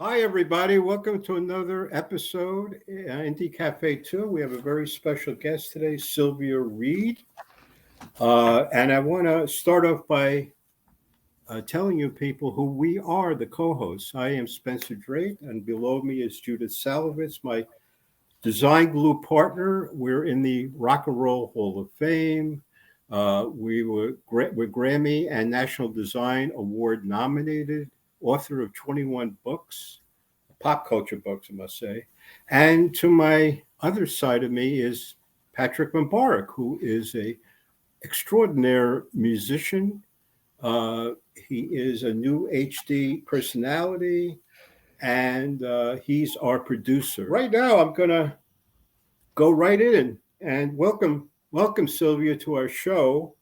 Hi, everybody. Welcome to another episode, Indie Cafe 2. We have a very special guest today, Sylvia Reed. And I want to start off by telling you people who we are, the co-hosts. I am Spencer Drate, and below me is Judith Salavetz, my design glue partner. We're in the Rock and Roll Hall of Fame. We're Grammy and National Design Award nominated, author of 21 books, pop culture books, I must say. And to my other side of me is Patrick Bamburak, who is a extraordinary musician. He is a new HD personality, and he's our producer. Right now, I'm going to go right in and welcome Sylvia to our show.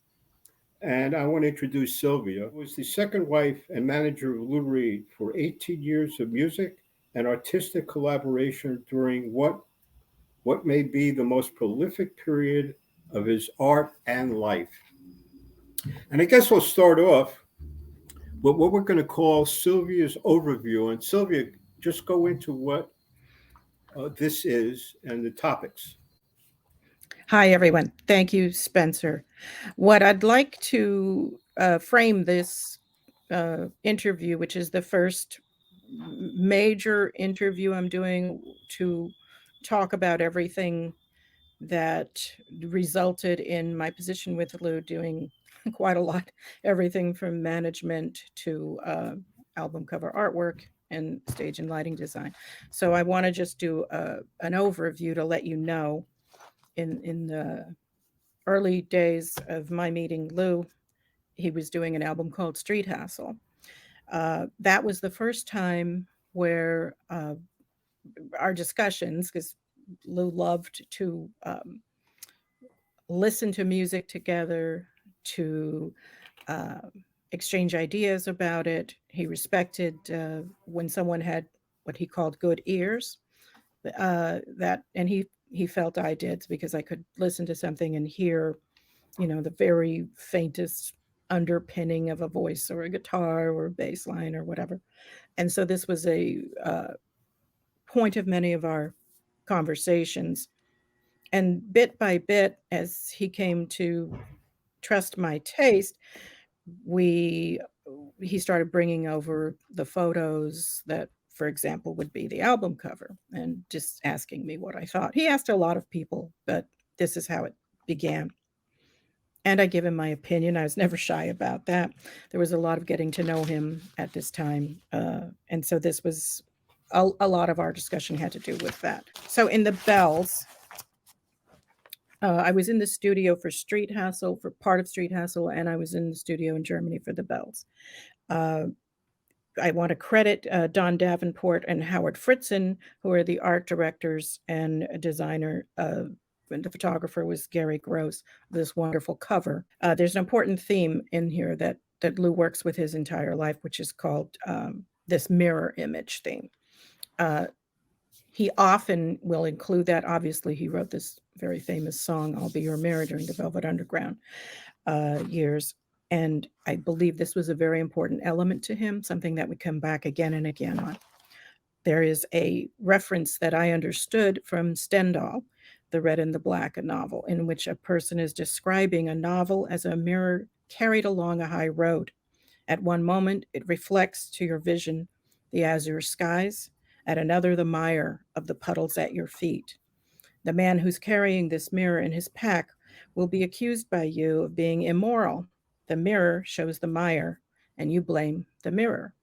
And I want to introduce Sylvia, who was the second wife and manager of Lou Reed for 18 years of music and artistic collaboration during what may be the most prolific period of his art and life. And I guess we'll start off with what we're going to call Sylvia's overview. And Sylvia, just go into what this is and the topics. Hi, everyone. Thank you, Spencer. What I'd like to frame this interview, which is the first major interview I'm doing to talk about everything that resulted in my position with Lou doing quite a lot, everything from management to album cover artwork and stage and lighting design. So I want to just do an overview to let you know in the early days of my meeting Lou, he was doing an album called Street Hassle. That was the first time where our discussions, because Lou loved to listen to music together, to uh, exchange ideas about it. He respected when someone had what he called good ears. And he felt I did because I could listen to something and hear, the very faintest underpinning of a voice or a guitar or a bass line or whatever. And so this was a point of many of our conversations. And bit by bit, as he came to trust my taste, we he started bringing over the photos that, for example, would be the album cover and just asking me what I thought. He asked a lot of people, but this is how it began. And I give him my opinion. I was never shy about that. There was a lot of getting to know him at this time. And so this was a lot of our discussion had to do with that. So in the Bells, I was in the studio for Street Hassle, for part of Street Hassle, and I was in the studio in Germany for the Bells. I want to credit Don Davenport and Howard Fritzen, who are the art directors and designer. And the photographer was Gary Gross. This wonderful cover. There's an important theme in here that Lou works with his entire life, which is called this mirror image theme. He often will include that. Obviously, he wrote this very famous song, I'll Be Your Mirror, during the Velvet Underground years. And I believe this was a very important element to him, something that would come back again and again on. There is a reference that I understood from Stendhal, The Red and the Black, a novel, in which a person is describing a novel as a mirror carried along a high road. At one moment, it reflects to your vision the azure skies, at another, the mire of the puddles at your feet. The man who's carrying this mirror in his pack will be accused by you of being immoral. The mirror shows the mire, and you blame the mirror.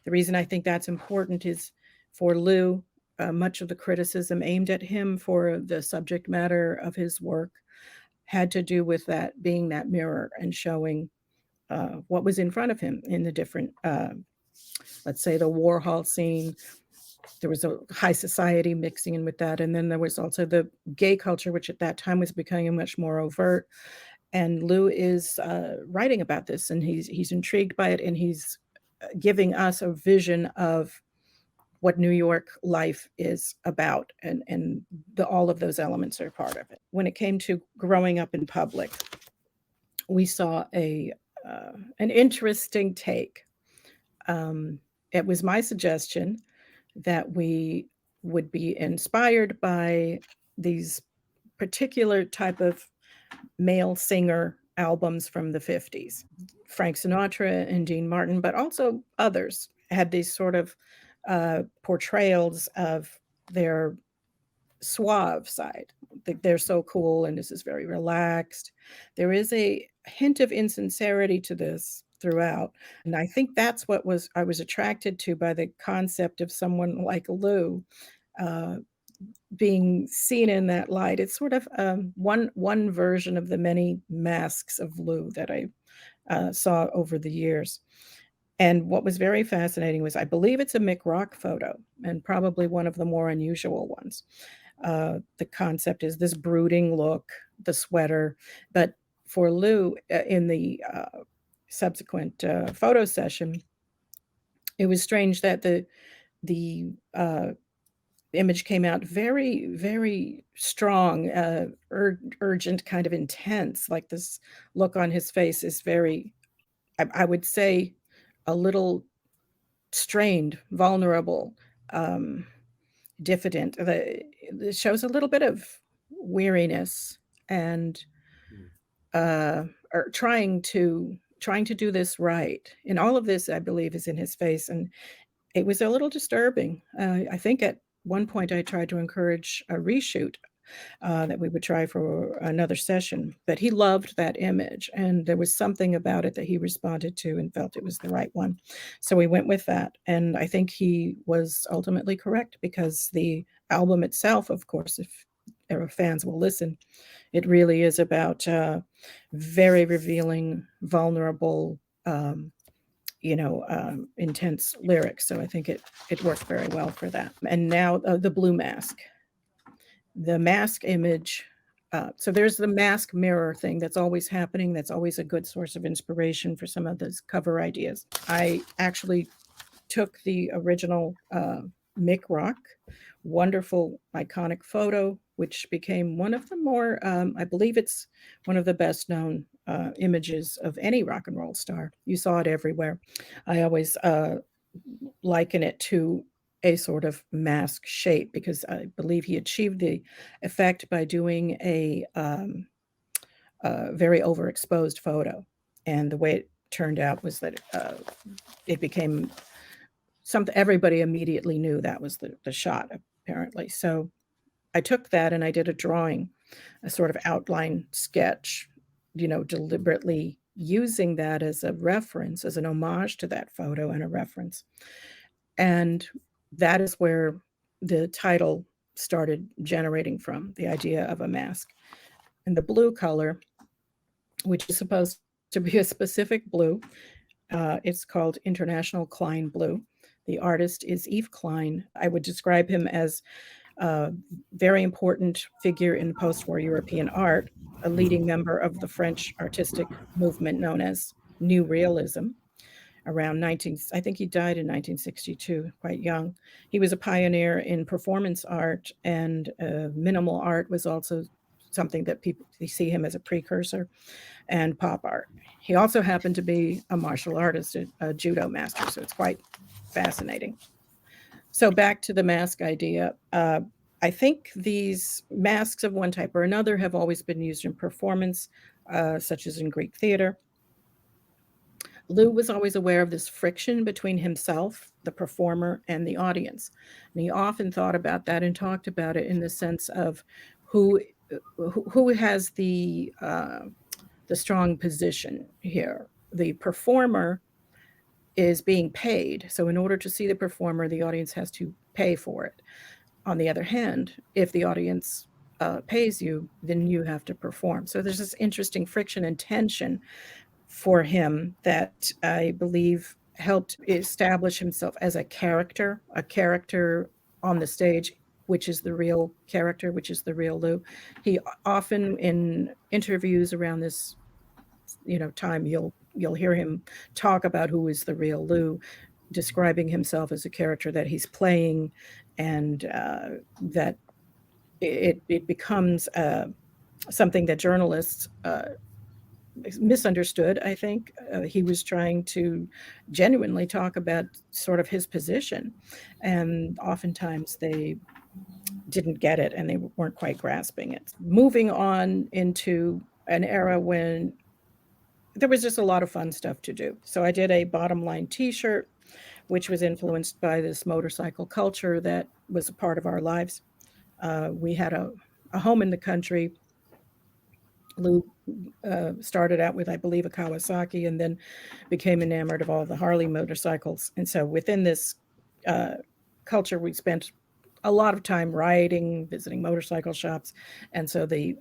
The reason I think that's important is for Lou, much of the criticism aimed at him for the subject matter of his work had to do with that being that mirror and showing what was in front of him in the different, let's say, the Warhol scene. There was a high society mixing in with that. And then there was also the gay culture, which at that time was becoming much more overt. And Lou is writing about this, and he's intrigued by it, and he's giving us a vision of what New York life is about, and all of those elements are part of it. When it came to growing up in public, we saw an interesting take. It was my suggestion that we would be inspired by these particular type of male singer albums from the 50s. Frank Sinatra and Dean Martin, but also others had these sort of portrayals of their suave side. They're so cool and this is very relaxed. There is a hint of insincerity to this throughout. And I think that's what I was attracted to by the concept of someone like Lou uh, being seen in that light. It's sort of one version of the many masks of Lou that I saw over the years. And what was very fascinating was I believe it's a Mick Rock photo and probably one of the more unusual ones. The concept is this brooding look, the sweater. But for Lou, in the subsequent photo session, it was strange that the image came out very, very strong, urgent, kind of intense. Like this look on his face is very, I would say, a little strained, vulnerable, diffident. It shows a little bit of weariness and or trying to do this right. And all of this, I believe, is in his face, and it was a little disturbing. I think at one point I tried to encourage a reshoot that we would try for another session, but he loved that image, and there was something about it that he responded to and felt it was the right one. So we went with that, and I think he was ultimately correct, because the album itself, of course, if our fans will listen, it really is about very revealing, vulnerable, intense lyrics. So I think it worked very well for that. And now the blue mask. The mask image. So there's the mask mirror thing that's always happening. That's always a good source of inspiration for some of those cover ideas. I actually took the original Mick Rock, wonderful, iconic photo, which became one of the more, I believe it's one of the best known images of any rock and roll star. You saw it everywhere. I always liken it to a sort of mask shape, because I believe he achieved the effect by doing a very overexposed photo. And the way it turned out was that it became something everybody immediately knew that was the shot, apparently. So I took that and I did a drawing, a sort of outline sketch, deliberately using that as a reference, as an homage to that photo and a reference. And that is where the title started generating from, the idea of a mask. And the blue color, which is supposed to be a specific blue, it's called International Klein Blue. The artist is Yves Klein. I would describe him as a very important figure in post-war European art, a leading member of the French artistic movement known as New Realism. Around I think he died in 1962, quite young. He was a pioneer in performance art, and minimal art was also something that they see him as a precursor, and pop art. He also happened to be a martial artist, a judo master, so it's quite fascinating. So back to the mask idea. I think these masks of one type or another have always been used in performance, such as in Greek theater. Lou was always aware of this friction between himself, the performer, and the audience. And he often thought about that and talked about it in the sense of who has the strong position here. The performer is being paid. So in order to see the performer, the audience has to pay for it. On the other hand, if the audience pays you, then you have to perform. So there's this interesting friction and tension for him that I believe helped establish himself as a character on the stage, which is the real character, which is the real Lou. He often, in interviews around this, time, you'll hear him talk about who is the real Lou, describing himself as a character that he's playing, and that it becomes something that journalists misunderstood, I think. He was trying to genuinely talk about sort of his position, and oftentimes they didn't get it and they weren't quite grasping it. Moving on into an era when there was just a lot of fun stuff to do. So I did a bottom line t-shirt, which was influenced by this motorcycle culture that was a part of our lives. We had a home in the country. Lou started out with, I believe, a Kawasaki, and then became enamored of all the Harley motorcycles. And so within this culture, we spent a lot of time riding, visiting motorcycle shops, and so the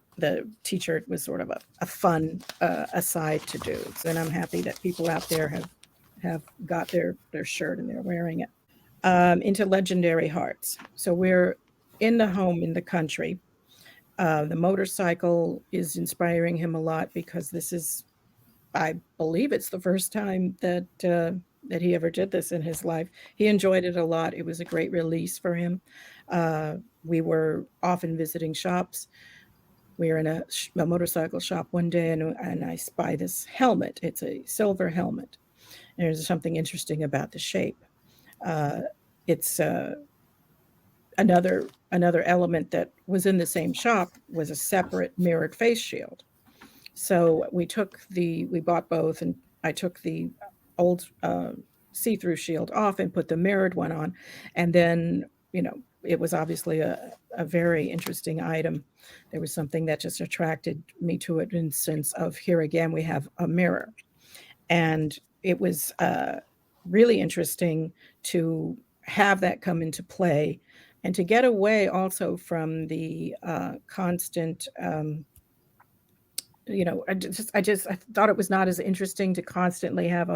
t-shirt was sort of a fun aside to do. And I'm happy that people out there have got their shirt and they're wearing it. Into legendary hearts. So we're in the home in the country. The motorcycle is inspiring him a lot because this is, I believe, it's the first time that he ever did this in his life. He enjoyed it a lot. It was a great release for him. We were often visiting shops. We were in a motorcycle shop one day, and I spy this helmet. It's a silver helmet. And there's something interesting about the shape. It's another element that was in the same shop was a separate mirrored face shield. So we bought both, and I took the old see-through shield off and put the mirrored one on, and then it was obviously a very interesting item. There was something that just attracted me to it in the sense of, here again we have a mirror, and it was really interesting to have that come into play and to get away also from the constant I thought it was not as interesting to constantly have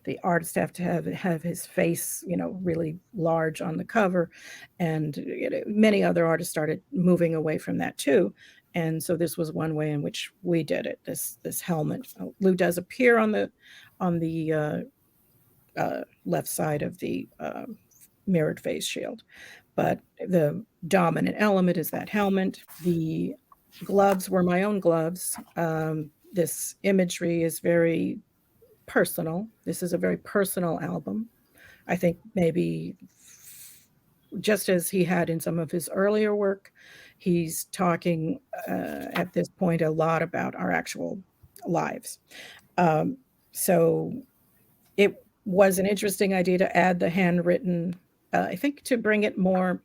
the artist have to have his face really large on the cover, and many other artists started moving away from that too. And so this was one way in which we did it. This helmet, Lou does appear on the left side of the mirrored face shield, but the dominant element is that helmet. The gloves were my own gloves. This imagery is very personal. This is a very personal album. I think maybe just as he had in some of his earlier work, he's talking at this point a lot about our actual lives. So it was an interesting idea to add the handwritten, I think, to bring it more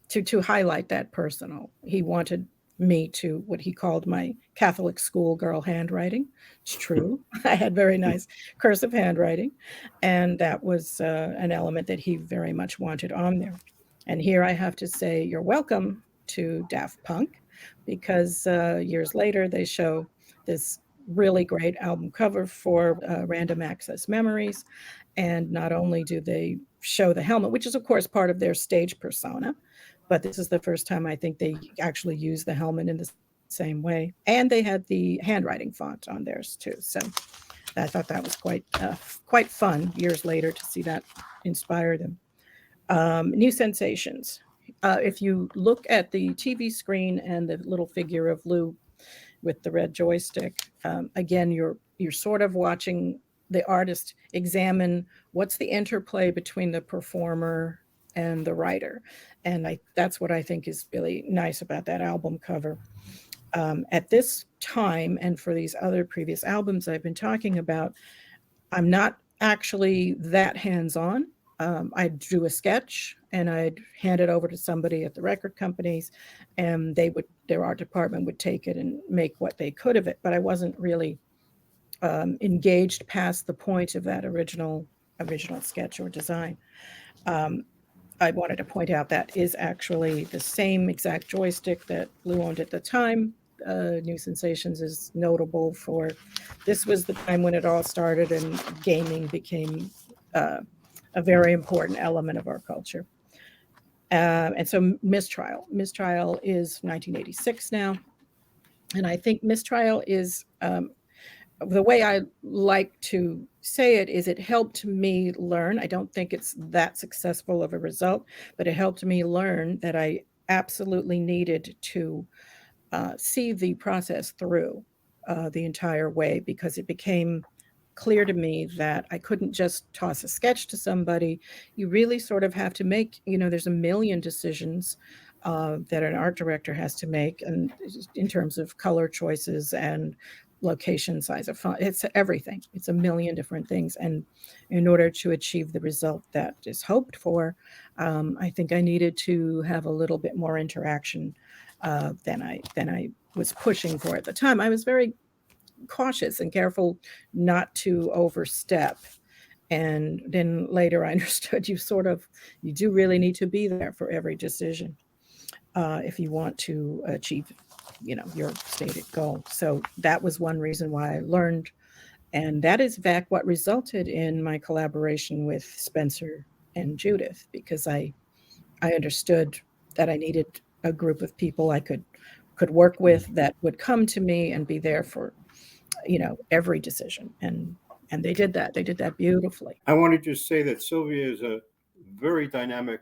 to highlight that personal. He wanted me to what he called my Catholic schoolgirl handwriting. It's true. I had very nice cursive handwriting, and that was an element that he very much wanted on there. And here I have to say, you're welcome to Daft Punk, because years later they show this really great album cover for Random Access Memories. And not only do they show the helmet, which is of course part of their stage persona, but this is the first time I think they actually use the helmet in the same way. And they had the handwriting font on theirs too. So I thought that was quite fun years later to see that inspire them. New sensations. If you look at the TV screen and the little figure of Lou with the red joystick, again, you're sort of watching the artist examine what's the interplay between the performer and the writer. And that's what I think is really nice about that album cover. At this time, and for these other previous albums I've been talking about, I'm not actually that hands-on. I'd do a sketch and I'd hand it over to somebody at the record companies, and their art department would take it and make what they could of it. But I wasn't really engaged past the point of that original sketch or design. I wanted to point out that is actually the same exact joystick that Lou owned at the time. New Sensations is notable for, this was the time when it all started and gaming became a very important element of our culture. And so Mistrial is 1986 now. And I think Mistrial is, the way I like to say it is, it helped me learn. I don't think it's that successful of a result, but it helped me learn that I absolutely needed to see the process through. the entire way, because it became clear to me that I couldn't just toss a sketch to somebody. You really sort of have to make, there's a million decisions that an art director has to make, and in terms of color choices and location, size of font, it's everything. It's a million different things. And in order to achieve the result that is hoped for, I think I needed to have a little bit more interaction than I was pushing for at the time. I was very cautious and careful not to overstep. And then later I understood you do really need to be there for every decision if you want to achieve, your stated goal. So that was one reason why I learned. And that is, in fact, what resulted in my collaboration with Spencer and Judith, because I understood that I needed a group of people I could work with that would come to me and be there for every decision. And they did that. They did that beautifully. I want to just say that Sylvia is a very dynamic,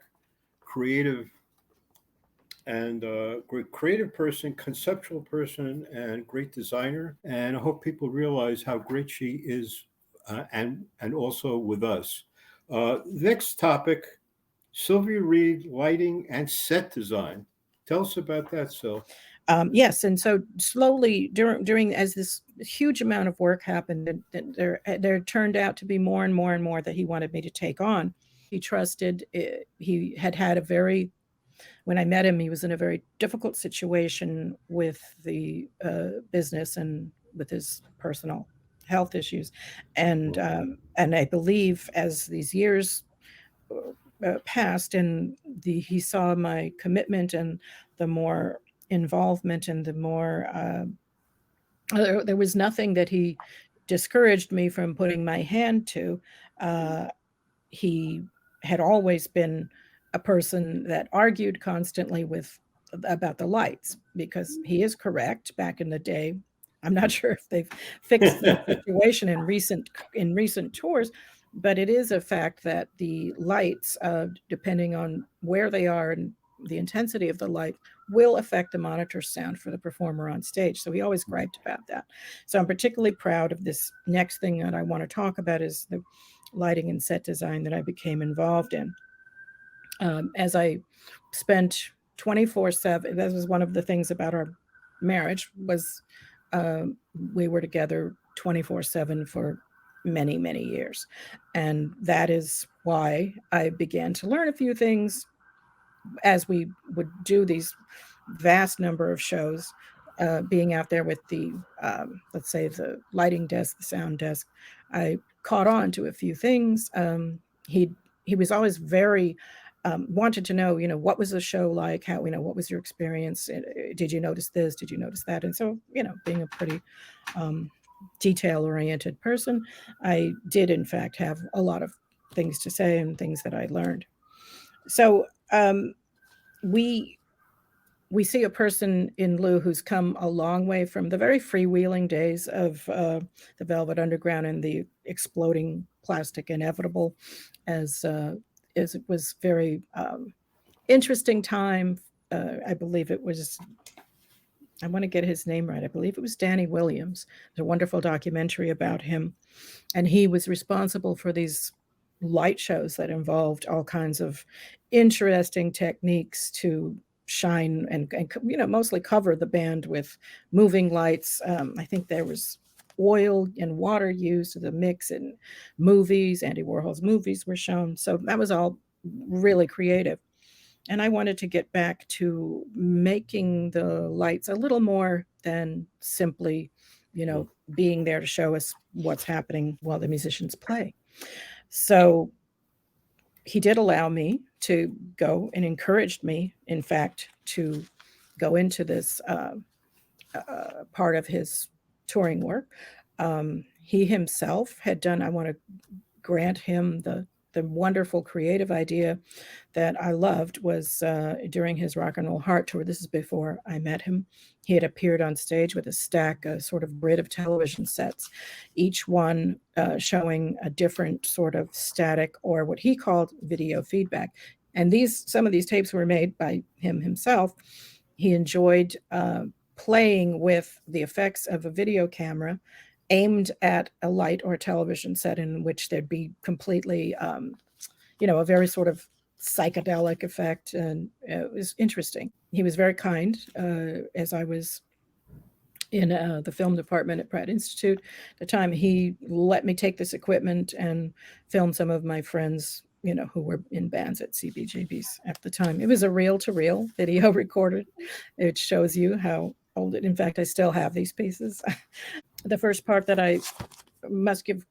creative, and great creative person, conceptual person, and great designer. And I hope people realize how great she is, and also with us. Next topic, Sylvia Reed, lighting and set design. Tell us about that, Sil. Yes, and so slowly during as this huge amount of work happened, there turned out to be more and more and more that he wanted me to take on. He trusted. He had a very, when I met him, he was in a very difficult situation with the business and with his personal health issues, and I believe as these years passed and he saw my commitment and the more involvement and the more there was nothing that he discouraged me from putting my hand to. He had always been a person that argued constantly about the lights, because he is correct. Back in the day, I'm not sure if they've fixed the situation in recent tours, but it is a fact that the lights, depending on where they are and the intensity of the light, will affect the monitor sound for the performer on stage. So he always griped about that. So I'm particularly proud of this next thing that I want to talk about, is the lighting and set design that I became involved in. As I spent 24/7, that was one of the things about our marriage, was we were together 24/7 for many, many years. And that is why I began to learn a few things as we would do these vast number of shows, being out there with the, let's say, the lighting desk, the sound desk. I caught on to a few things. He was always very wanted to know, what was the show like? How, what was your experience? Did you notice this? Did you notice that? And so, being a pretty detail-oriented person, I did, in fact, have a lot of things to say and things that I learned. So we see a person in Lou who's come a long way from the very freewheeling days of the Velvet Underground and the exploding plastic inevitable, as it was very interesting time. I believe it was, I want to get his name right, I believe it was Danny Williams. There's a wonderful documentary about him. And he was responsible for these light shows that involved all kinds of interesting techniques to shine and mostly cover the band with moving lights. I think there was oil and water used to the mix in movies. Andy Warhol's movies were shown. So that was all really creative. And I wanted to get back to making the lights a little more than simply, being there to show us what's happening while the musicians play. So he did allow me to go and encouraged me, in fact, to go into this part of his touring work. He himself had done, I want to grant him the wonderful creative idea that I loved, was during his Rock and Roll Heart tour. This is before I met him. He had appeared on stage with a sort of grid of television sets, each one showing a different sort of static, or what he called video feedback. And some of these tapes were made by him himself. He enjoyed playing with the effects of a video camera aimed at a light or a television set in which there'd be completely, a very sort of psychedelic effect. And it was interesting. He was very kind as I was in the film department at Pratt Institute. At the time, he let me take this equipment and film some of my friends, who were in bands at CBGB's at the time. It was a reel-to-reel video recorded. It shows you how old it. In fact, I still have these pieces. The first part that I must give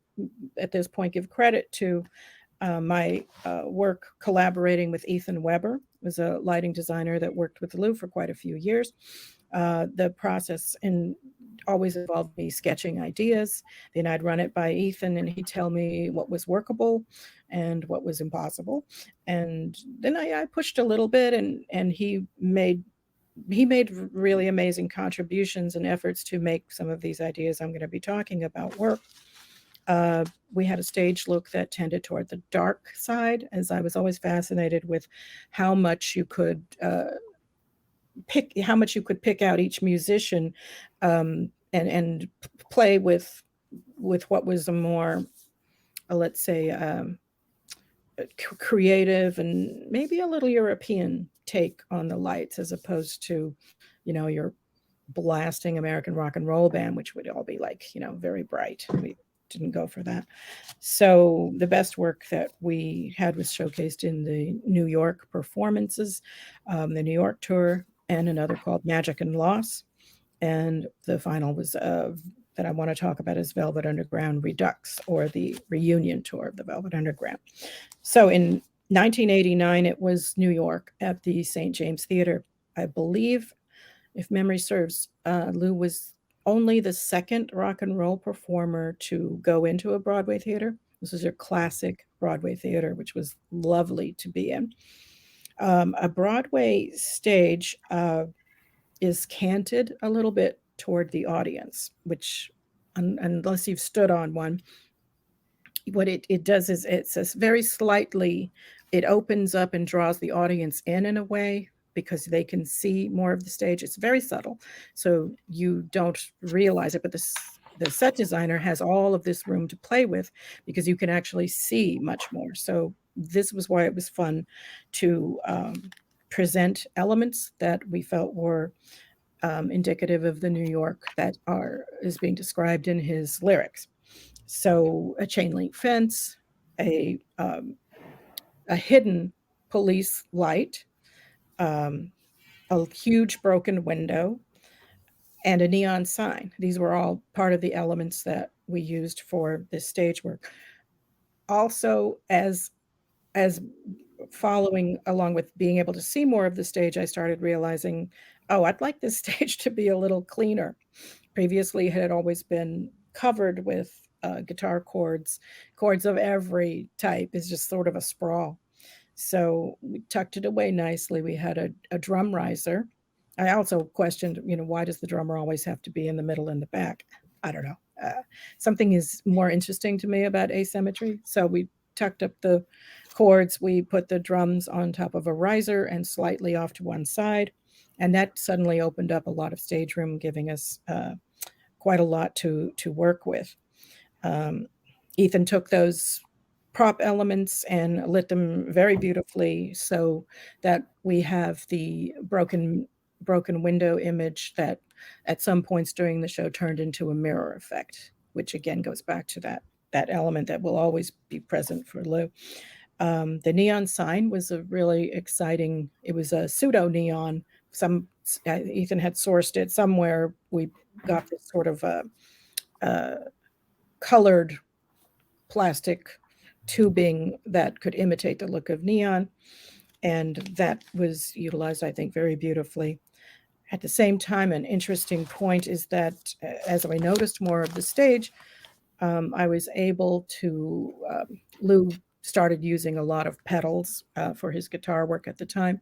credit to my work collaborating with Ethan Weber, was a lighting designer that worked with Lou for quite a few years. The process always involved me sketching ideas. Then I'd run it by Ethan and he'd tell me what was workable and what was impossible. And then I pushed a little bit, and he made really amazing contributions and efforts to make some of these ideas I'm going to be talking about work. We had a stage look that tended toward the dark side, as I was always fascinated with how much you could pick out each musician and play with what was a more, let's say, creative and maybe a little European take on the lights, as opposed to, your blasting American rock and roll band, which would all be like, very bright. We didn't go for that. So the best work that we had was showcased in the New York performances, the New York tour, and another called Magic and Loss. And the final was that I want to talk about is Velvet Underground Redux, or the reunion tour of the Velvet Underground. So in 1989, it was New York at the St. James Theater. I believe, if memory serves, Lou was only the second rock and roll performer to go into a Broadway theater. This was your classic Broadway theater, which was lovely to be in. A Broadway stage is canted a little bit toward the audience, which, unless you've stood on one, what it does is it's very slightly, it opens up and draws the audience in a way, because they can see more of the stage. It's very subtle, so you don't realize it, but the set designer has all of this room to play with, because you can actually see much more. So this was why it was fun to present elements that we felt were indicative of the New York that is being described in his lyrics. So a chain link fence, a hidden police light, a huge broken window, and a neon sign. These were all part of the elements that we used for this stage work. Also, as following along with being able to see more of the stage, I started realizing, I'd like this stage to be a little cleaner. Previously, it had always been covered with guitar chords of every type. Is just sort of a sprawl. So we tucked it away nicely. We had a drum riser. I also questioned, why does the drummer always have to be in the middle and the back? I don't know. Something is more interesting to me about asymmetry. So we tucked up the chords. We put the drums on top of a riser and slightly off to one side. And that suddenly opened up a lot of stage room, giving us quite a lot to work with. Ethan took those prop elements and lit them very beautifully, so that we have the broken window image that at some points during the show turned into a mirror effect, which again goes back to that element that will always be present for Lou. The neon sign was a really exciting, it was a pseudo neon. Ethan had sourced it somewhere. We got this sort of colored plastic tubing that could imitate the look of neon, and that was utilized, I think, very beautifully. At the same time, an interesting point is that as I noticed more of the stage, I was able to, Lou started using a lot of pedals for his guitar work at the time,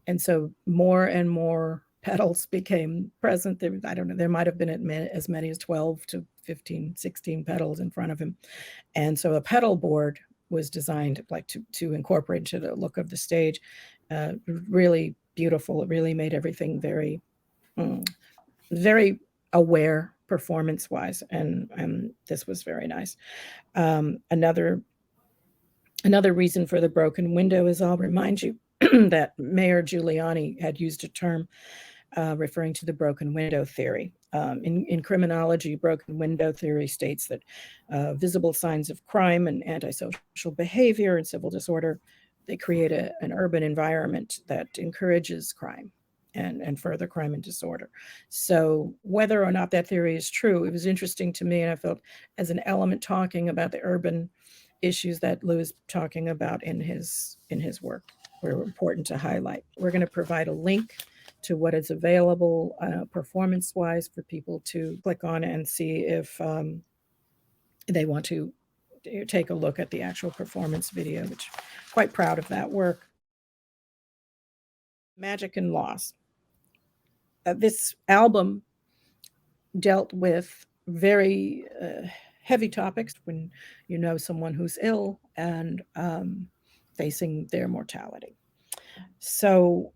and so more and more pedals became present. I don't know, there might have been as many as 12 to 15, 16 pedals in front of him. And so a pedal board was designed like to incorporate into the look of the stage. Really beautiful. It really made everything very very aware performance-wise, and this was very nice. Another reason for the broken window is I'll remind you that Mayor Giuliani had used a term referring to the broken window theory. In criminology, broken window theory states that visible signs of crime and antisocial behavior and civil disorder, they create an urban environment that encourages crime and further crime and disorder. So whether or not that theory is true, it was interesting to me, and I felt as an element talking about the urban issues that Lou is talking about in his work were important to highlight. We're going to provide a link to what is available performance-wise for people to click on and see if they want to take a look at the actual performance video, which I'm quite proud of that work. Magic and Loss. This album dealt with very heavy topics when you know someone who's ill and facing their mortality. So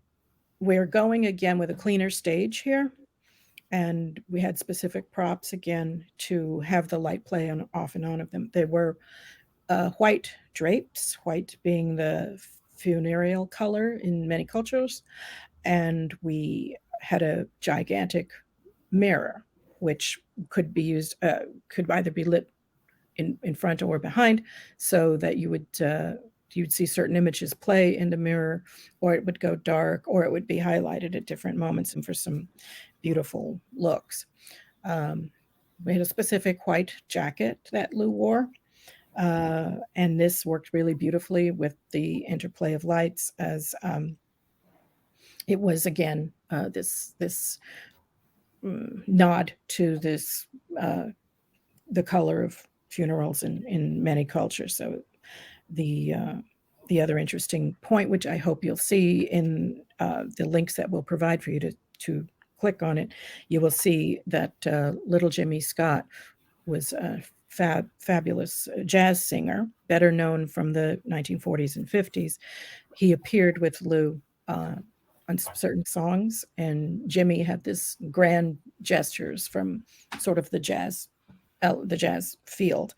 we're going again with a cleaner stage here, and we had specific props again to have the light play on off and on of them. There were white drapes, white being the funereal color in many cultures, and we had a gigantic mirror which could be used, could either be lit in front or behind, so that you'd see certain images play in the mirror, or it would go dark, or it would be highlighted at different moments and for some beautiful looks. We had a specific white jacket that Lou wore, and this worked really beautifully with the interplay of lights, as it was again this nod to this the color of funerals in many cultures. So the other interesting point, which I hope you'll see in the links that we'll provide for you to click on it, you will see that little Jimmy Scott was a fabulous jazz singer, better known from the 1940s and 50s. He appeared with Lou on certain songs, and Jimmy had this grand gestures from sort of the jazz field,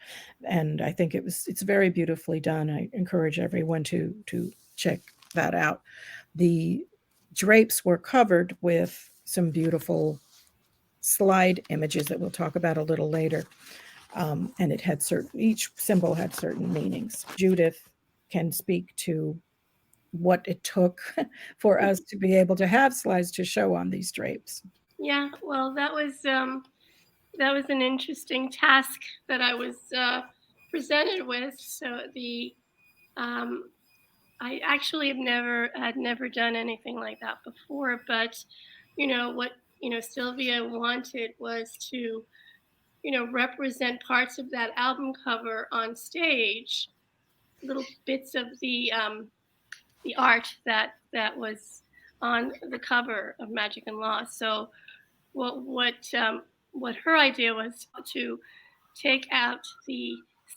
and I think it's very beautifully done. I encourage everyone to check that out. The drapes were covered with some beautiful slide images that we'll talk about a little later, and it had each symbol had certain meanings. Judith can speak to what it took for us to be able to have slides to show on these drapes. Yeah, well, that was an interesting task that I was presented with. So I actually had never done anything like that before. But what Sylvia wanted was to represent parts of that album cover on stage, little bits of the art that was on the cover of Magic and Loss. So what her idea was to take out the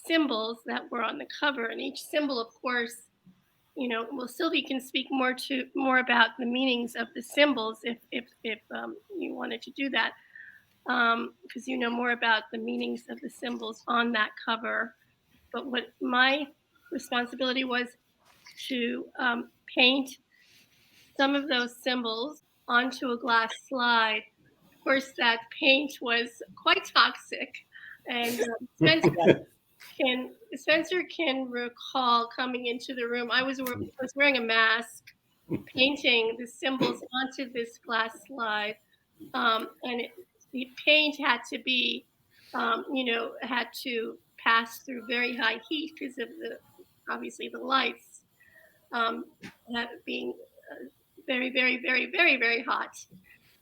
symbols that were on the cover, and each symbol, of course, well, Sylvie can speak more about the meanings of the symbols if you wanted to do that, because you know more about the meanings of the symbols on that cover. But what my responsibility was to paint some of those symbols onto a glass slide. Of course, that paint was quite toxic, and Spencer can recall coming into the room. I was wearing a mask, painting the symbols onto this glass slide, and the paint had to be, had to pass through very high heat because of obviously the lights being very, very, very, very, very hot.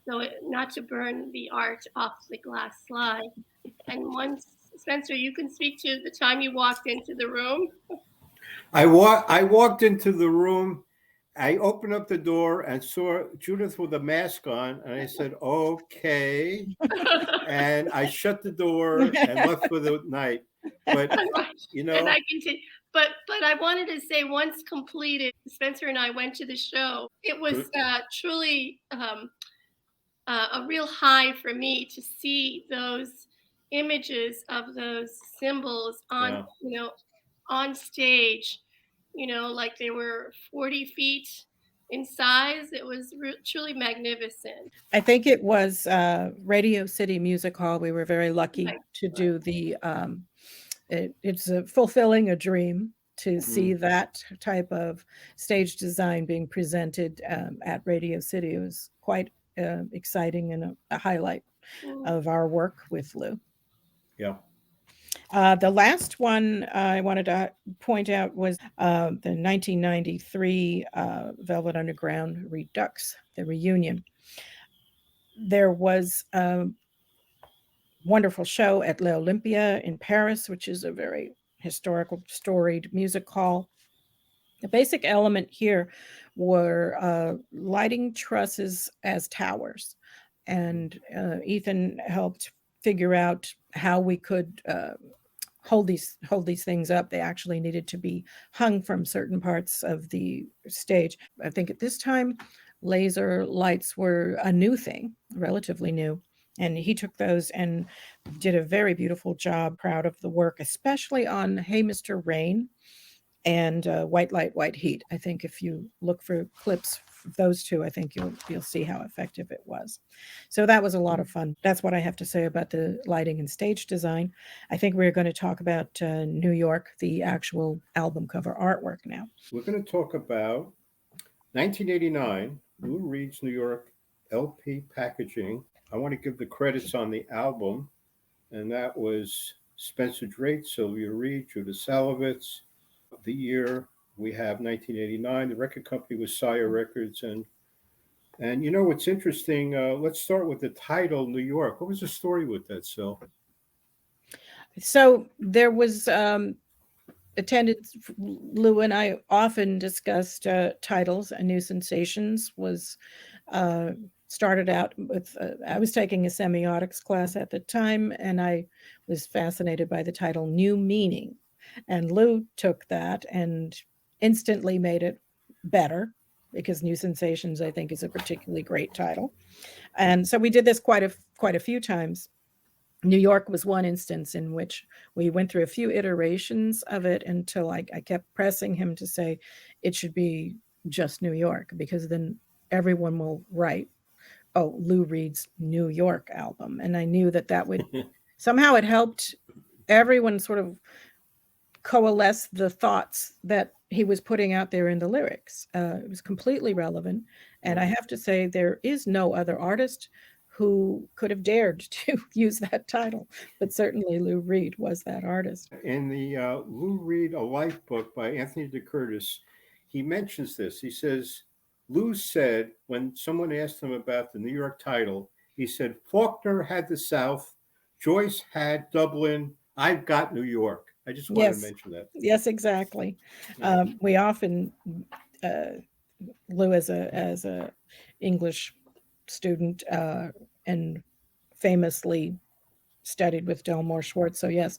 So not to burn the art off the glass slide. And once, Spencer, you can speak to the time you walked into the room. I walked into the room. I opened up the door and saw Judith with a mask on, and I said, "Okay," and I shut the door and left for the night. But and I continue. But I wanted to say, once completed, Spencer and I went to the show. It was truly a real high for me to see those images of those symbols on, Yeah. on stage, like they were 40 feet in size. It was truly magnificent. I think it was Radio City Music Hall. We were very lucky Right, to right. do the. It's fulfilling a dream to see that type of stage design being presented at Radio City. It was quite exciting and a highlight Mm. of our work with Lou. Yeah. The last one I wanted to point out was the 1993 Velvet Underground Redux, the reunion. There was a wonderful show at L'Olympia in Paris, which is a very historical, storied music hall. The basic element here were lighting trusses as towers. And Ethan helped figure out how we could hold these things up. They actually needed to be hung from certain parts of the stage. I think at this time, laser lights were a new thing, relatively new. And he took those and did a very beautiful job. Proud of the work, especially on Hey Mr. Rain and White Light, White Heat. I think if you look for clips of those two, I think you'll see how effective it was. So that was a lot of fun. That's what I have to say about the lighting and stage design. I think we're going to talk about New York, the actual album cover artwork now. We're going to talk about 1989, Lou Reed's New York LP packaging. I want to give the credits on the album, and that was Spencer Drate, Sylvia Reed, Judith Salavetz. The year we have 1989. The record company was Sire Records, and what's interesting. Let's start with the title, New York. What was the story with that, Sil? So there was attendance. Lou and I often discussed titles. A New Sensations was started out with. I was taking a semiotics class at the time, and I was fascinated by the title New Meaning. And Lou took that and instantly made it better because New Sensations, I think, is a particularly great title. And so we did this quite a few times. New York was one instance in which we went through a few iterations of it until I kept pressing him to say it should be just New York, because then everyone will write, oh, Lou Reed's New York album. And I knew that would somehow it helped everyone sort of coalesce the thoughts that he was putting out there in the lyrics. It was completely relevant. And I have to say, there is no other artist who could have dared to use that title, but certainly Lou Reed was that artist. In the Lou Reed, A Life book by Anthony DeCurtis, he mentions this. He says, Lou said, when someone asked him about the New York title, he said, Faulkner had the South, Joyce had Dublin, I've got New York. I just want to mention that. Yes, exactly. We often, Lou as a English student and famously studied with Delmore Schwartz. So yes,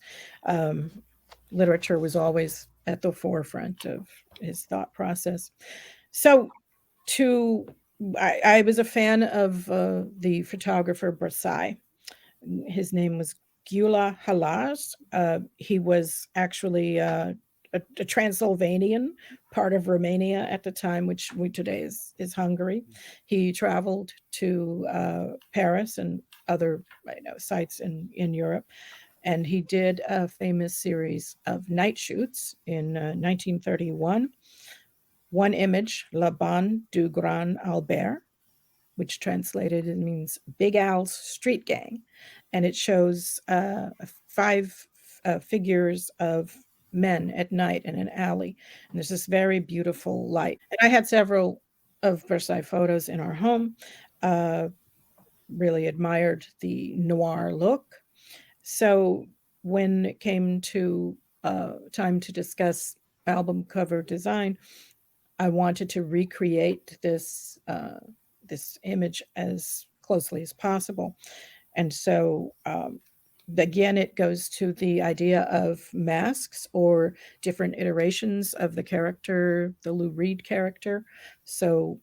literature was always at the forefront of his thought process. So I was a fan of the photographer Brassai. His name was Gyula Halaz. He was actually a Transylvanian, part of Romania at the time, which today is Hungary. He traveled to Paris and other sites in Europe, and he did a famous series of night shoots in 1931. One image, La Bande du Grand Albert, which translated it means Big Al's Street Gang. And it shows 5 figures of men at night in an alley. And there's this very beautiful light. And I had several of Versailles photos in our home. Really admired the noir look. So when it came to time to discuss album cover design, I wanted to recreate this image as closely as possible. And so, again, it goes to the idea of masks or different iterations of the character, the Lou Reed character. So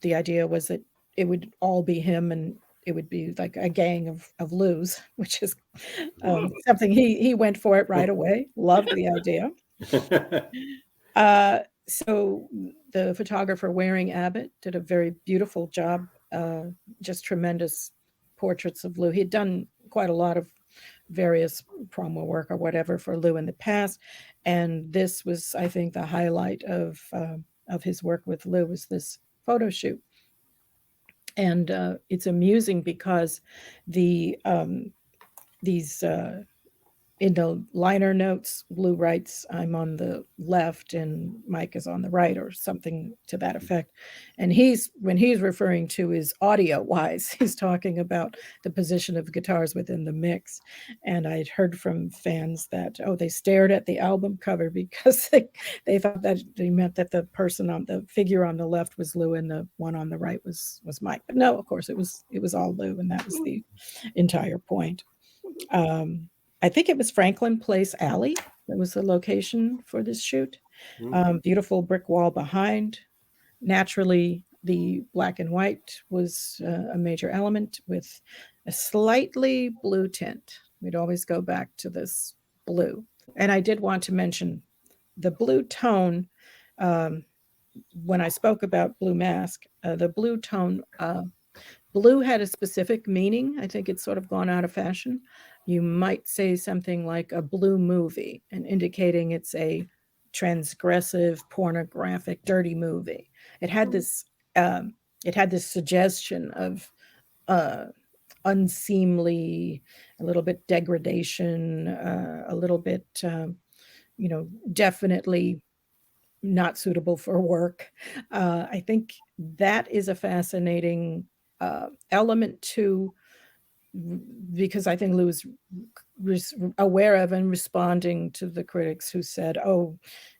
the idea was that it would all be him, and it would be like a gang of Lou's, which is something he went for it right away. Loved the idea. So the photographer Waring Abbott did a very beautiful job, just tremendous portraits of Lou. He had done quite a lot of various promo work or whatever for Lou in the past, and this was, I think, the highlight of his work with Lou, was this photo shoot. And it's amusing because these in the liner notes, Lou writes, "I'm on the left and Mike is on the right," or something to that effect. And when he's referring to his audio wise, he's talking about the position of guitars within the mix. And I'd heard from fans that, they stared at the album cover because they thought that they meant that the figure on the left was Lou and the one on the right was Mike. But no, of course it was all Lou, and that was the entire point. I think it was Franklin Place Alley that was the location for this shoot. Beautiful brick wall behind. Naturally, the black and white was a major element with a slightly blue tint. We'd always go back to this blue. And I did want to mention the blue tone. When I spoke about Blue Mask, the blue tone, blue had a specific meaning. I think it's sort of gone out of fashion. You might say something like a blue movie, and indicating it's a transgressive, pornographic, dirty movie. It had this suggestion of unseemly, a little bit degradation, a little bit, definitely not suitable for work. I think that is a fascinating element too, because I think Lou was aware of and responding to the critics who said,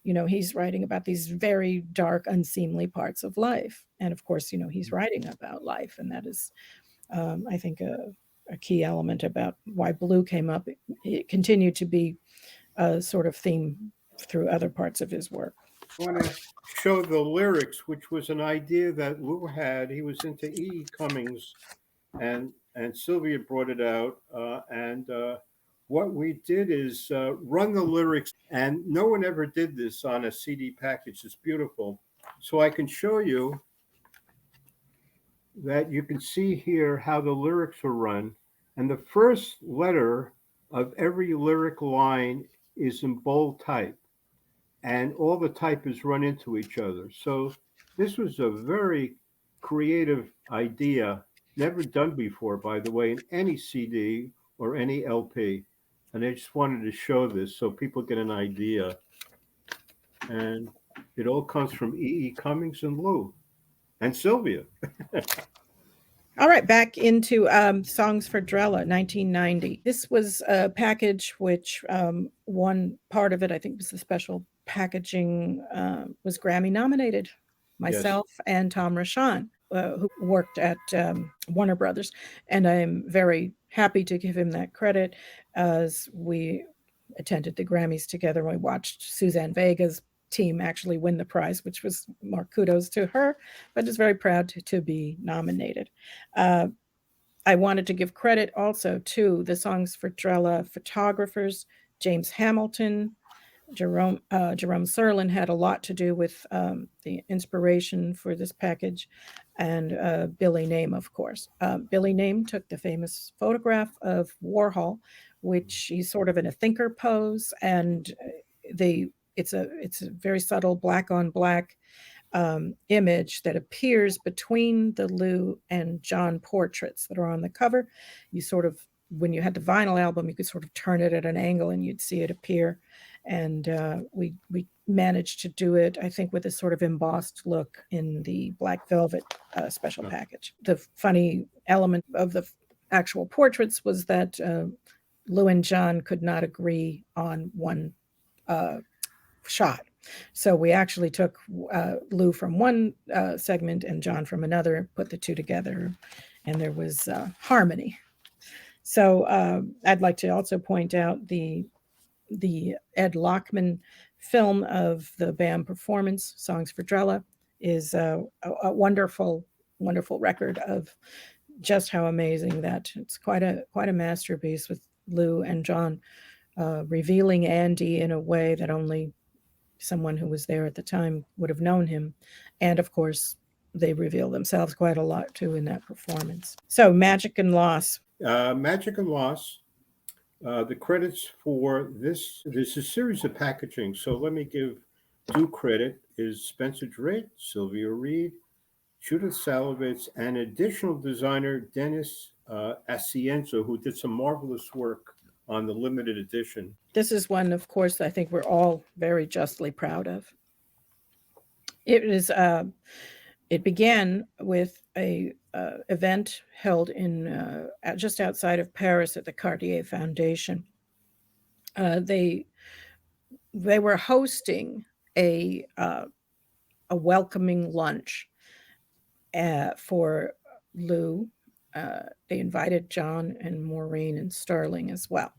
he's writing about these very dark, unseemly parts of life. And of course, he's writing about life. And that is, I think, a key element about why blue came up. It continued to be a sort of theme through other parts of his work. I want to show the lyrics, which was an idea that Lou had. He was into E. Cummings, and Sylvia brought it out. And what we did is run the lyrics, and no one ever did this on a CD package. It's beautiful. So I can show you that you can see here how the lyrics are run. And the first letter of every lyric line is in bold type, and all the type is run into each other. So this was a very creative idea, never done before, by the way, in any CD or any LP. And I just wanted to show this so people get an idea. And it all comes from E. Cummings and Lou and Sylvia. All right, back into Songs for Drella, 1990. This was a package which one part of it, I think, was the special packaging, was Grammy nominated. Myself and Tom Rashan, who worked at Warner Brothers. And I am very happy to give him that credit, as we attended the Grammys together. We watched Suzanne Vega's team actually win the prize, which was more kudos to her, but is very proud to be nominated. I wanted to give credit also to the Songs for Drella photographers. James Hamilton, Jerome Serlin had a lot to do with the inspiration for this package, and Billy Name, of course. Billy Name took the famous photograph of Warhol, which he's sort of in a thinker pose, and it's a very subtle black on black image that appears between the Lou and John portraits that are on the cover. You sort of, when you had the vinyl album, you could sort of turn it at an angle and you'd see it appear. And we managed to do it, I think, with a sort of embossed look in the Black Velvet special package. The funny element of the actual portraits was that Lou and John could not agree on one shot. So we actually took Lou from one segment and John from another, put the two together, and there was harmony. So I'd like to also point out the Ed Lockman film of the BAM performance, Songs for Drella, is a wonderful, wonderful record of just how amazing that it's quite a masterpiece, with Lou and John revealing Andy in a way that only someone who was there at the time would have known him. And of course, they reveal themselves quite a lot too in that performance. So, Magic and Loss. Magic and Loss. The credits for this, there's a series of packaging. So let me give due credit is Spencer Drate, Sylvia Reed, Judith Salavetz, and additional designer Dennis Asienzo, who did some marvelous work on the limited edition. This is one, of course, I think we're all very justly proud of. It is. It began with a event held in just outside of Paris at the Cartier Foundation. They were hosting a welcoming lunch for Lou. They invited John and Maureen and Sterling as well.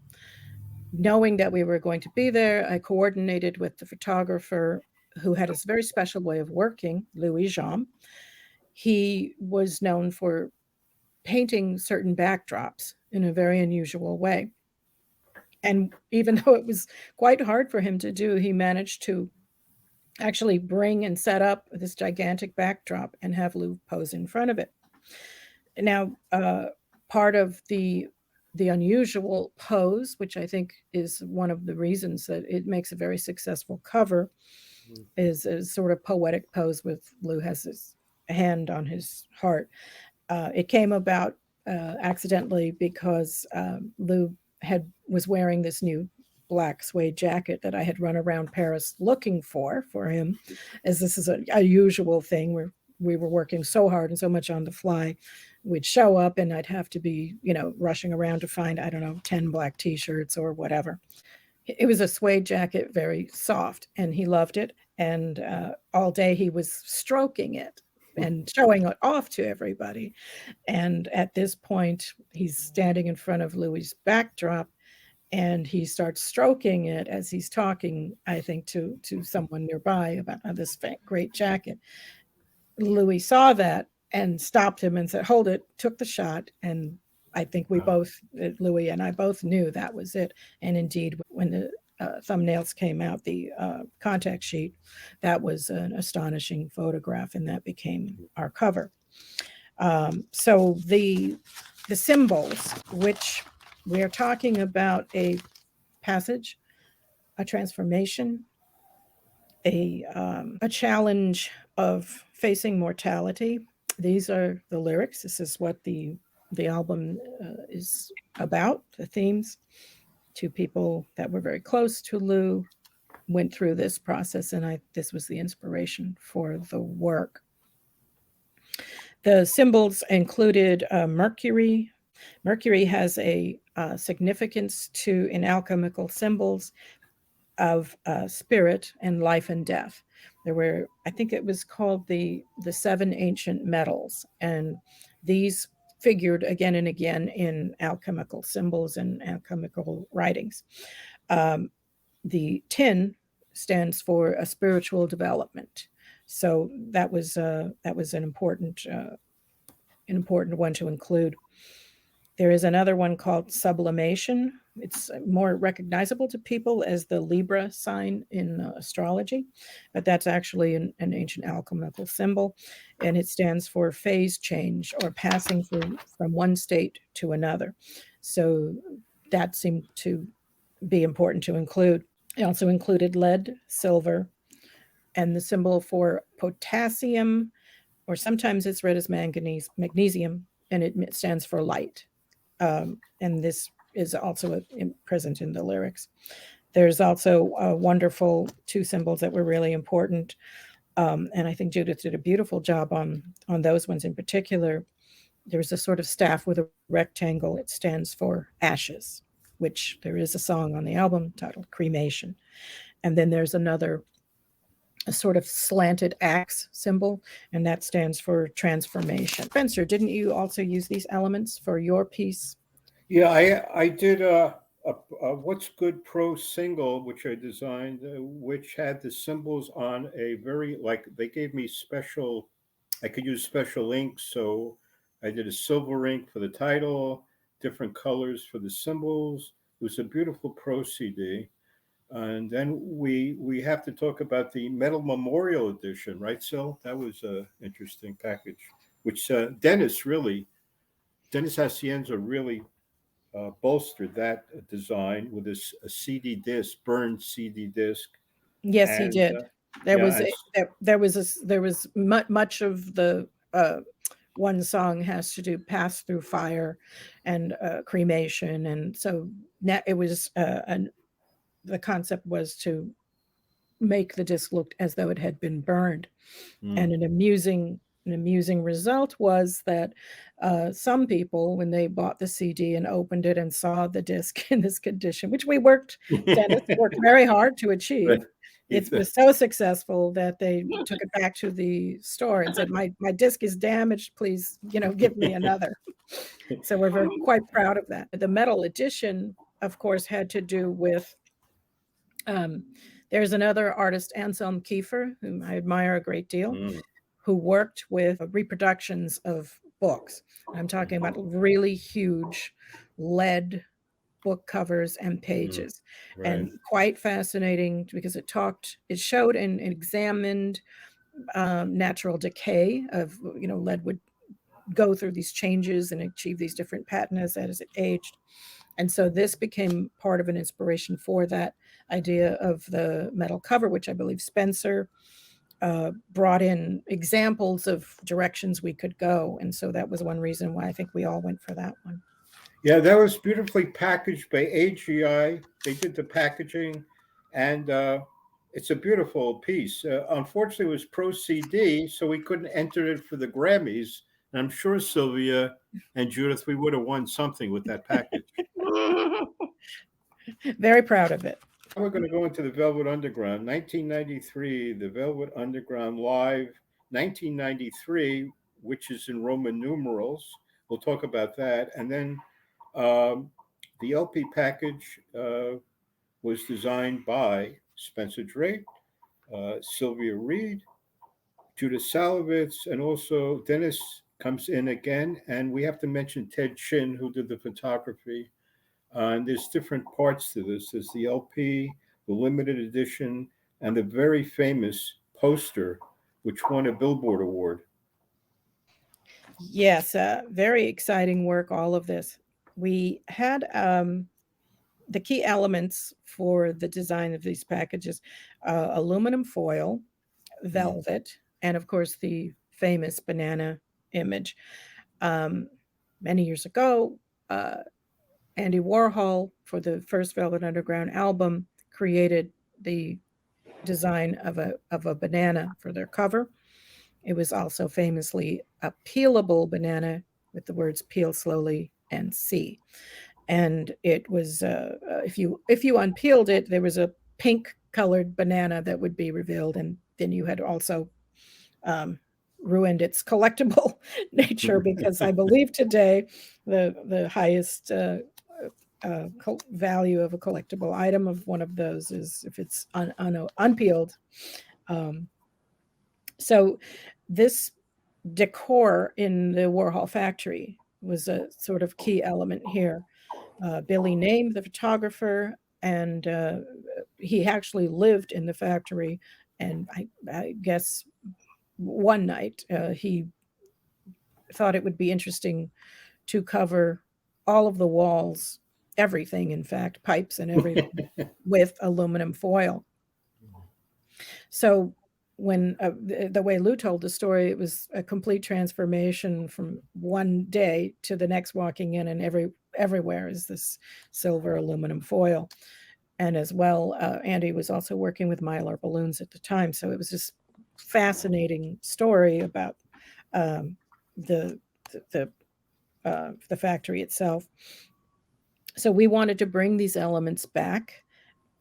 Knowing that we were going to be there, I coordinated with the photographer who had a very special way of working, Louis Jean. He was known for painting certain backdrops in a very unusual way. And even though it was quite hard for him to do, he managed to actually bring and set up this gigantic backdrop and have Lou pose in front of it. Now, part of the unusual pose, which I think is one of the reasons that it makes a very successful cover, is a sort of poetic pose with Lou has his hand on his heart. It came about accidentally because Lou was wearing this new black suede jacket that I had run around Paris looking for him, as this is a usual thing where we were working so hard and so much on the fly. We'd show up and I'd have to be, rushing around to find, 10 black t-shirts or whatever. It was a suede jacket, very soft, and he loved it. And all day he was stroking it and showing it off to everybody. And at this point, he's standing in front of Louis' backdrop, and he starts stroking it as he's talking, I think, to someone nearby about this great jacket. Louis saw that and stopped him and said, "Hold it," took the shot. And I think we both, Louis and I both knew that was it. And indeed, when the thumbnails came out, the contact sheet, that was an astonishing photograph, and that became our cover. So the symbols, which we are talking about a passage, a transformation, a challenge of facing mortality. These are the lyrics. This is what the album is about, the themes. Two people that were very close to Lou went through this process, and this was the inspiration for the work. The symbols included Mercury. Mercury has a significance in alchemical symbols of spirit and life and death. There were, I think it was called the 7 ancient metals, and these figured again and again in alchemical symbols and alchemical writings. The tin stands for a spiritual development, so that was an important one to include. There is another one called sublimation. It's more recognizable to people as the Libra sign in astrology, but that's actually an ancient alchemical symbol, and it stands for phase change or passing from one state to another. So that seemed to be important to include. It also included lead, silver, and the symbol for potassium, or sometimes it's read as magnesium, and it stands for light. And this is also present in the lyrics. There's also wonderful 2 symbols that were really important. And I think Judith did a beautiful job on those ones in particular. There's a sort of staff with a rectangle. It stands for ashes, which there is a song on the album titled Cremation. And then there's a sort of slanted axe symbol, and that stands for transformation. Spencer, didn't you also use these elements for your piece? Yeah, I did a What's Good Pro single, which I designed, which had the symbols on a very, they gave me I could use special inks. So I did a silver ink for the title, different colors for the symbols. It was a beautiful pro CD. And then we have to talk about the metal memorial edition, right, Sil? That was an interesting package, which Dennis Hacienda really bolstered that design with a CD disc, burned CD disc, Yes, he and did. There yeah, was there was much of the one song has to do pass through fire and cremation, and so it was the concept was to make the disc look as though it had been burned. And an amusing result was that some people, when they bought the CD and opened it and saw the disc in this condition, which Dennis worked very hard to achieve, it was so successful that they took it back to the store and said, my disc is damaged, please, give me another. So we're quite proud of that. The metal edition, of course, had to do with there's another artist, Anselm Kiefer, whom I admire a great deal, who worked with reproductions of books. I'm talking about really huge lead book covers and pages, right. and quite fascinating because it showed and examined natural decay of, lead would go through these changes and achieve these different patterns as it aged. And so this became part of an inspiration for that idea of the metal cover, which I believe Spencer brought in examples of directions we could go. And so that was one reason why I think we all went for that one. Yeah, that was beautifully packaged by AGI. They did the packaging, and it's a beautiful piece. Unfortunately, it was pro CD, so we couldn't enter it for the Grammys. And I'm sure Sylvia and Judith, we would have won something with that package. Very proud of it. Now we're going to go into the Velvet Underground. 1993, the Velvet Underground Live. 1993, which is in Roman numerals. We'll talk about that. And then the LP package was designed by Spencer Drate, Sylvia Reed, Judith Salavetz, and also Dennis comes in again. And we have to mention Ted Chin, who did the photography. And there's different parts to this. There's the LP, the limited edition, and the very famous poster, which won a Billboard Award. Yes, very exciting work, all of this. We had the key elements for the design of these packages, aluminum foil, velvet, and of course the famous banana image. Many years ago, Andy Warhol, for the first Velvet Underground album, created the design of a banana for their cover. It was also famously a peelable banana with the words "peel slowly and see." And it was if you unpeeled it, there was a pink colored banana that would be revealed, and then you had also ruined its collectible nature, because I believe today the highest value of a collectible item of one of those is if it's unpeeled. So this decor in the Warhol factory was a sort of key element here. Billy named the photographer, and he actually lived in the factory. And I guess one night he thought it would be interesting to cover all of the walls, everything, in fact, pipes and everything, with aluminum foil. So when the way Lou told the story, it was a complete transformation from one day to the next, walking in, and everywhere is this silver aluminum foil. And as well, Andy was also working with Mylar balloons at the time. So it was this fascinating story about the factory itself. So we wanted to bring these elements back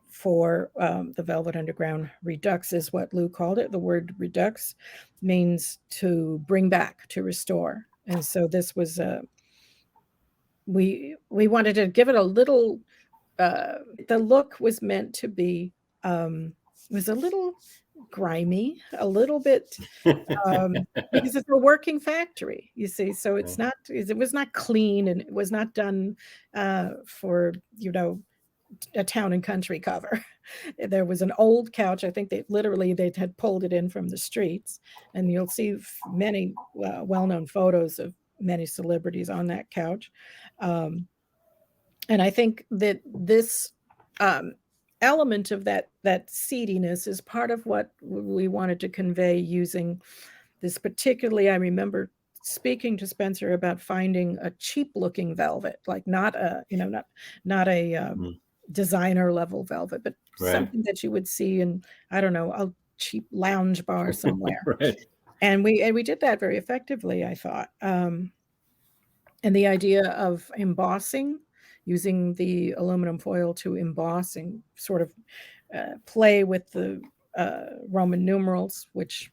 for the Velvet Underground Redux, is what Lou called it. The word Redux means to bring back, to restore. And so this was we wanted to give it a little the look was meant to be was a little grimy, a little bit, because it's a working factory, you see. So it was not clean, and it was not done for, a town and country cover. There was an old couch. I think they had pulled it in from the streets, and you'll see many well-known photos of many celebrities on that couch. And I think that this element of that seediness is part of what we wanted to convey using this. Particularly, I remember speaking to Spencer about finding a cheap looking velvet, like not a designer level velvet, but something that you would see in, I don't know, a cheap lounge bar somewhere. Right. And we did that very effectively, I thought. And the idea of embossing, using the aluminum foil to emboss and sort of play with the Roman numerals, which,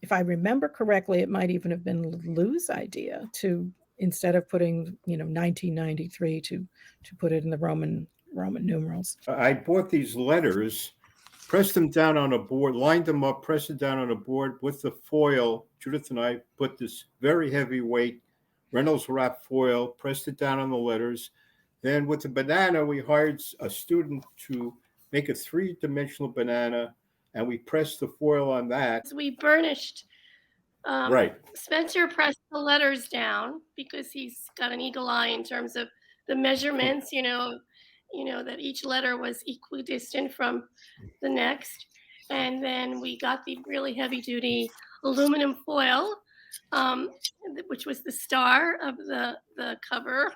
if I remember correctly, it might even have been Lou's idea to, instead of putting 1993, to put it in the Roman numerals. I bought these letters, pressed them down on a board, lined them up, pressed it down on a board with the foil. Judith and I put this very heavyweight Reynolds wrap foil, pressed it down on the letters. Then with the banana, we hired a student to make a 3-dimensional banana, and we pressed the foil on that. We burnished. Right. Spencer pressed the letters down because he's got an eagle eye in terms of the measurements, that each letter was equidistant from the next. And then we got the really heavy duty aluminum foil, which was the star of the cover.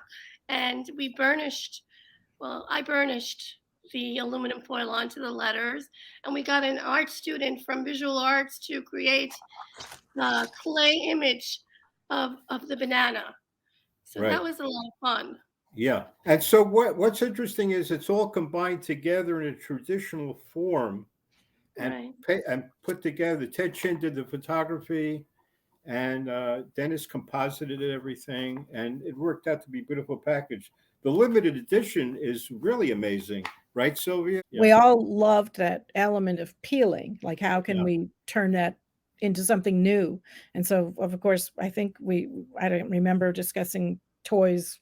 And we burnished, I burnished the aluminum foil onto the letters. And we got an art student from visual arts to create the clay image of the banana. So that was a lot of fun. Yeah. And so what's interesting is it's all combined together in a traditional form and put together. Ted Chin did the photography, and Dennis composited everything, and it worked out to be a beautiful package. The limited edition is really amazing, right, Sylvia? Yeah. We all loved that element of peeling. Like, how can we turn that into something new? And so, of course, I think I don't remember discussing toys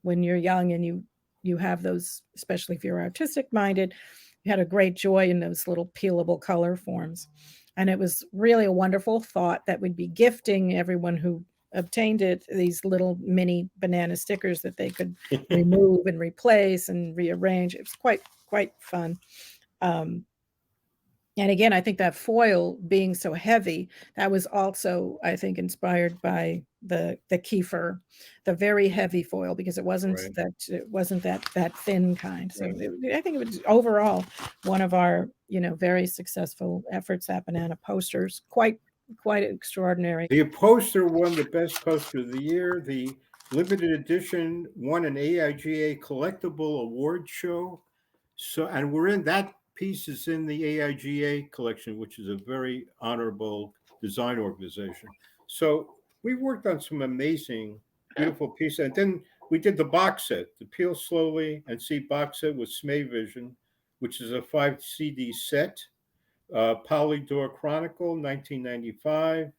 when you're young and you have those, especially if you're artistic minded. You had a great joy in those little peelable color forms. And it was really a wonderful thought that we'd be gifting everyone who obtained it these little mini banana stickers that they could remove and replace and rearrange. It was quite fun. And again, I think that foil being so heavy, that was also, I think, inspired by the Kiefer, the very heavy foil, because it wasn't that thin kind. So I think it was overall one of our, very successful efforts at Banana Posters. Quite extraordinary. The poster won the best poster of the year. The limited edition won an AIGA collectible award show. So, and we're in that piece is in the AIGA collection, which is a very honorable design organization. So we worked on some amazing, beautiful pieces. And then we did the box set, the Peel Slowly and See box set with Smay Vision, which is a 5 CD set. Polydor Chronicle, 1995.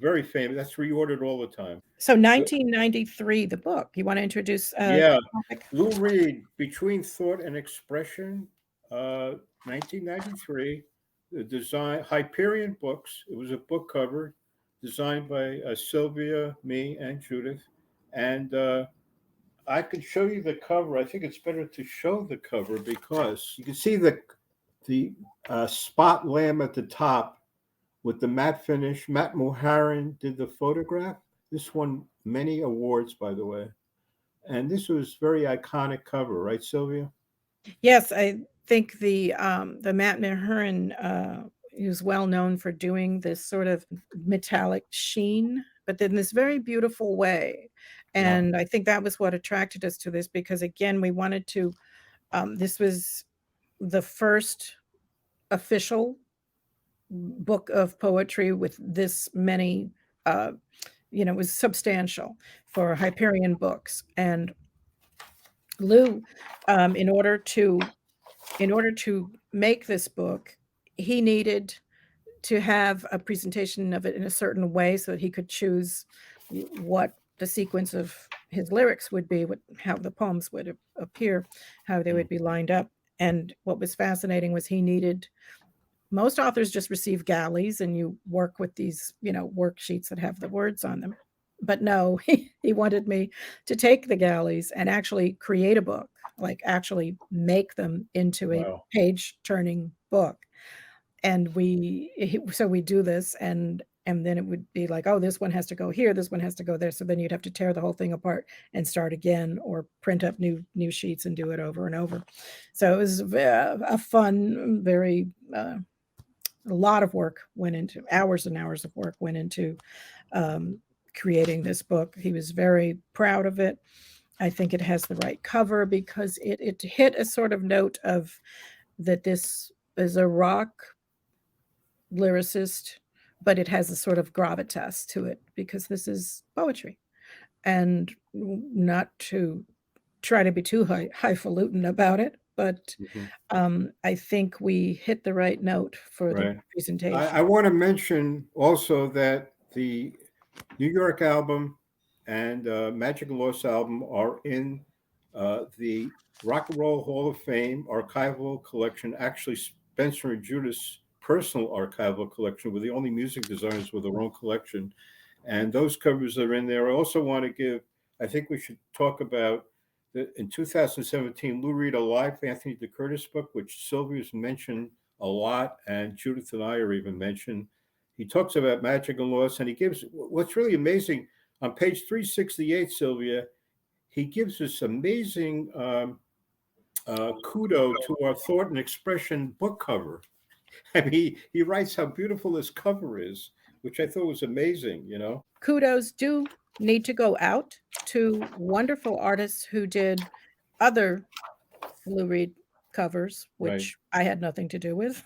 Very famous. That's reordered all the time. So 1993, the book. You want to introduce? Lou Reed, Between Thought and Expression, 1993. The design, Hyperion Books. It was a book cover designed by Sylvia, me, and Judith. And I could show you the cover. I think it's better to show the cover because you can see the spot lamb at the top with the matte finish. Matt Moharan did the photograph. This won many awards, by the way. And this was very iconic cover, right, Sylvia? Yes, I think the Matt Moharan is well known for doing this sort of metallic sheen, but in this very beautiful way. And I think that was what attracted us to this, because again, we wanted to, this was the first official book of poetry with this many, it was substantial for Hyperion Books. And Lou, in order to make this book, he needed to have a presentation of it in a certain way so that he could choose what the sequence of his lyrics would be, how the poems would appear, how they would be lined up. And what was fascinating was most authors just receive galleys and you work with these, worksheets that have the words on them. But no, he wanted me to take the galleys and actually create a book, like actually make them into a Wow. page turning book. And so we do this, and then it would be like, oh, this one has to go here, this one has to go there. So then you'd have to tear the whole thing apart and start again, or print up new sheets and do it over and over. So it was a fun, very a lot of work went into, hours and hours of work went into creating this book. He was very proud of it. I think it has the right cover because it hit a sort of note of that this is a rock lyricist, but it has a sort of gravitas to it because this is poetry, and not to try to be too highfalutin about it, but I think we hit the right note for the presentation. I want to mention also that the New York album and Magic and Lost album are in the Rock and Roll Hall of Fame archival collection. Actually, Spencer and Judith's personal archival collection. We're the only music designers with their own collection, and those covers are in there. I also want to I think we should talk about in 2017, Lou Reed, a live Anthony DeCurtis book, which Sylvia's mentioned a lot, and Judith and I are even mentioned. He talks about Magic and Lost, and he gives what's really amazing on page 368, Sylvia. He gives this amazing kudo to our thought and expression book cover. I mean, he writes how beautiful this cover is, which I thought was amazing, Kudos do need to go out to wonderful artists who did other Lou Reed covers, which I had nothing to do with.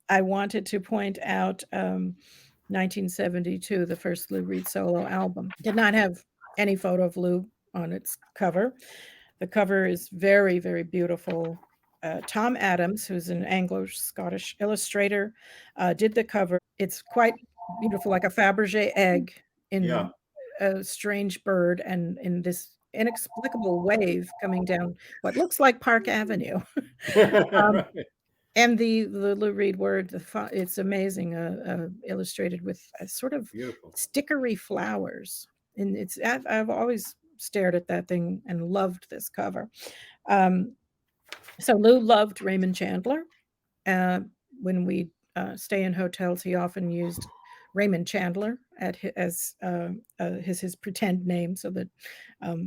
I wanted to point out 1972, the first Lou Reed solo album, did not have any photo of Lou on its cover. The cover is very, very beautiful. Tom Adams, who's an Anglo-Scottish illustrator, did the cover. It's quite beautiful, like a Fabergé egg in a strange bird and in this inexplicable wave coming down what looks like Park Avenue. And the Lou Reed word, it's amazing, illustrated with a sort of stickery flowers. And I've always stared at that thing and loved this cover. So Lou loved Raymond Chandler. When we stay in hotels, he often used Raymond Chandler as his pretend name, so that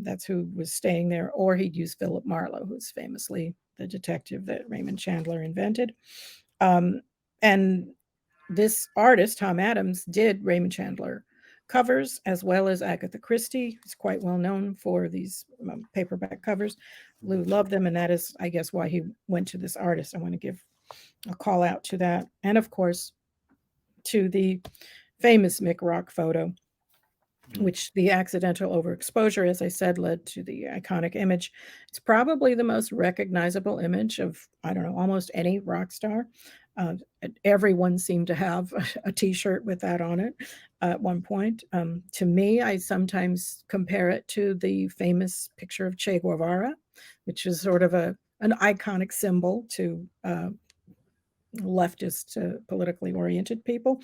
that's who was staying there. Or he'd use Philip Marlowe, who's famously the detective that Raymond Chandler invented. And this artist, Tom Adams, did Raymond Chandler covers as well as Agatha Christie. He's quite well known for these paperback covers. Lou loved them, and that is, I guess, why he went to this artist. I want to give a call out to that. And of course, to the famous Mick Rock photo, which the accidental overexposure, as I said, led to the iconic image. It's probably the most recognizable image of, I don't know, almost any rock star. Everyone seemed to have a t-shirt with that on it at one point. To me, I sometimes compare it to the famous picture of Che Guevara, which is sort of an iconic symbol to leftist, politically oriented people.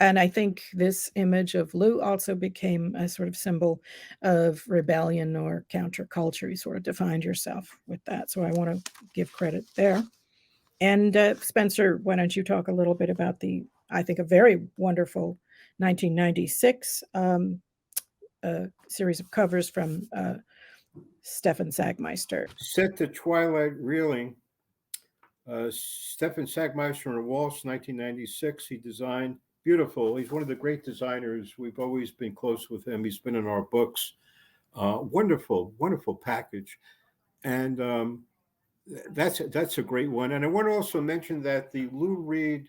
And I think this image of Lou also became a sort of symbol of rebellion or counterculture. You sort of defined yourself with that. So I want to give credit there. And Spencer, why don't you talk a little bit about I think, a very wonderful 1996 series of covers from Stefan Sagmeister. Set to Twilight Reeling. Stefan Sagmeister and Waltz, 1996. He designed beautiful. He's one of the great designers. We've always been close with him. He's been in our books. Wonderful, wonderful package. And that's a great one. And I want to also mention that the Lou Reed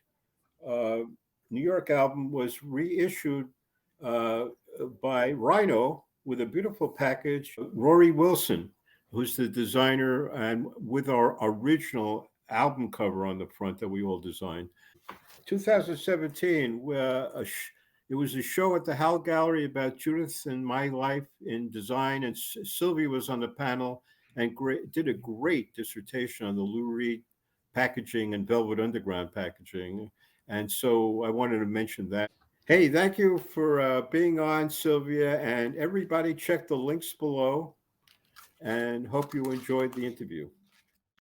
New York album was reissued by Rhino with a beautiful package. Rory Wilson, who's the designer, and with our original album cover on the front that we all designed. 2017, it was a show at the Hal Gallery about Judith and my life in design, and Sylvia was on the panel and did a great dissertation on the Lou Reed packaging and Velvet Underground packaging. And so I wanted to mention that. Hey, thank you for being on, Sylvia, and everybody check the links below, and hope you enjoyed the interview.